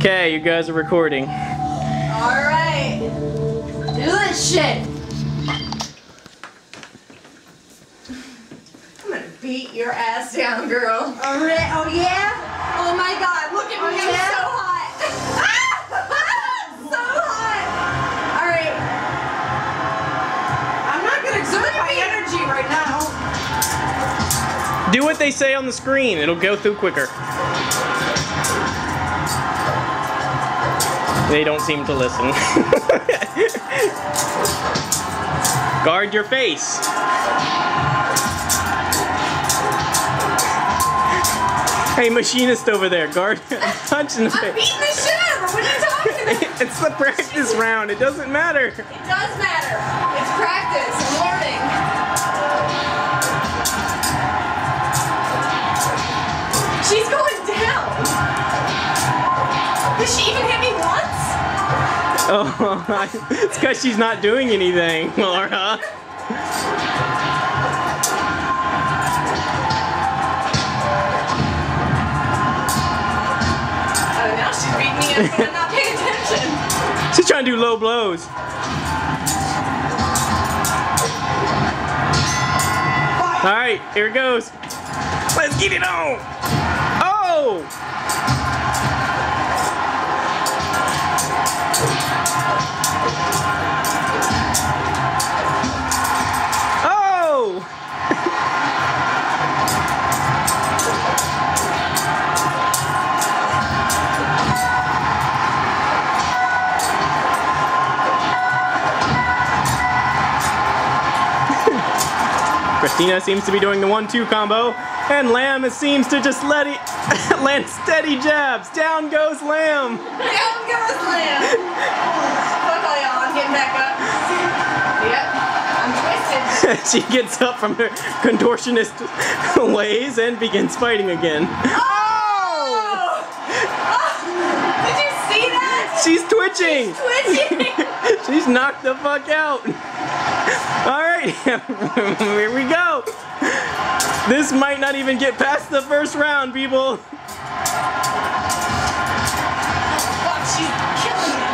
Okay, you guys are recording. Alright. Do this shit. I'm gonna beat your ass down, girl. Alright, oh yeah? Oh my god, look at me, I'm yeah? so hot. So hot. Alright. I'm not gonna exert my energy right now. Do what they say on the screen. It'll go through quicker. They don't seem to listen. Guard your face. Hey, machinist over there, guard. Punch in the I'm face. beating the shit out of her. What are you talking about? It's the practice round. It doesn't matter. It does matter. It's practice. I'm learning. She's going down. Did she even hit me once? Oh, it's because she's not doing anything, Laura. Oh, now she's beating me up and I'm not paying attention. She's trying to do low blows. Alright, here it goes. Let's get it on! Oh! Oh! Christina seems to be doing the 1-2 combo, and Lamb seems to just let it land steady jabs. Down goes Lamb. Down goes Lamb. Fuck all y'all, I'm getting back up. Yep, I'm twisted. She gets up from her contortionist ways and begins fighting again. Oh! Did you see that? She's twitching. Twitching. She's knocked the fuck out. All right, here we go. This might not even get past the first round, people. Fuck, she's killing me.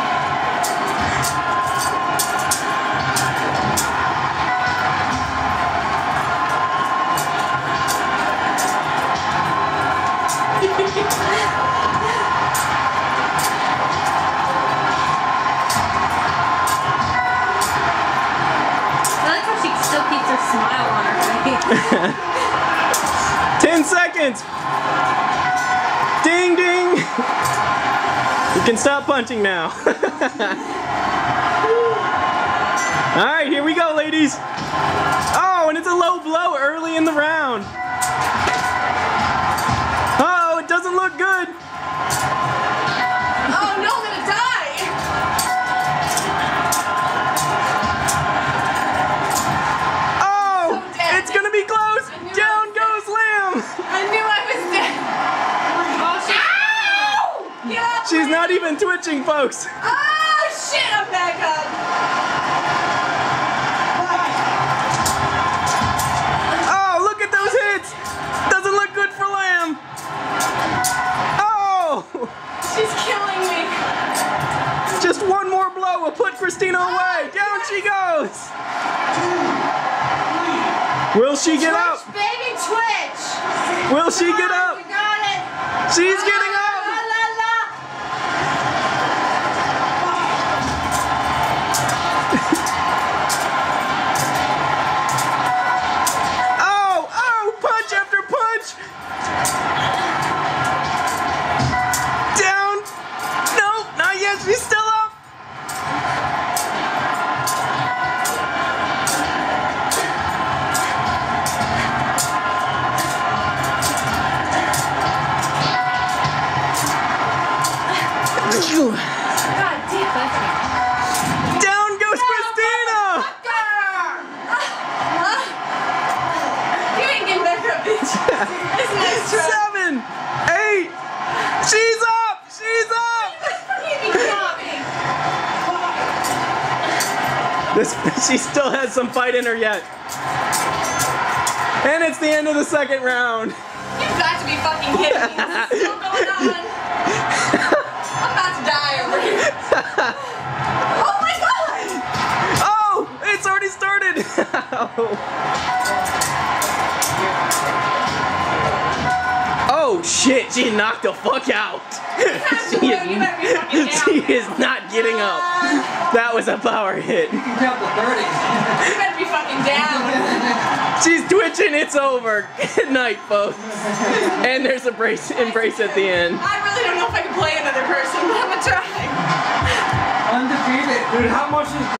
I like how she still keeps her smile on her face. 10 seconds. Ding, ding. You can stop punching now. All right, here we go, ladies. Oh, and it's a low blow early in the round. Oh, it doesn't look good. Oh no, I'm gonna die. Oh, So dead. it's gonna be close. I knew Down it. goes Lamb. I knew I was dead. Oh, she Ow! Get up. She's not even twitching, folks. Oh shit, I'm back up. Oh, look at those hits. Doesn't look good for Lamb. Oh, She's killing me. just one more blow will put Christina away. Down she goes. Will she get up? Twitch, baby, twitch. Will she get Come on, up? you got it. She's getting La, up. la, la. Oh, oh, punch after punch. Down. No, not yet. She's still up. God damn. Down goes Christina. You ain't getting back up, bitch. This next try. 7, 8. She's up. She's up. You be coming. She still has some fight in her yet. And it's the end of the second round. You've got to be fucking kidding me. This is still going on. I'm about Oh shit, she knocked the fuck out. She is not getting up. That was a power hit. You better be fucking down. She's twitching, it's over. Good night, folks. And there's a embrace at the end. I really don't know if I can play another person, but I'm gonna try. Undefeated. Dude, how much is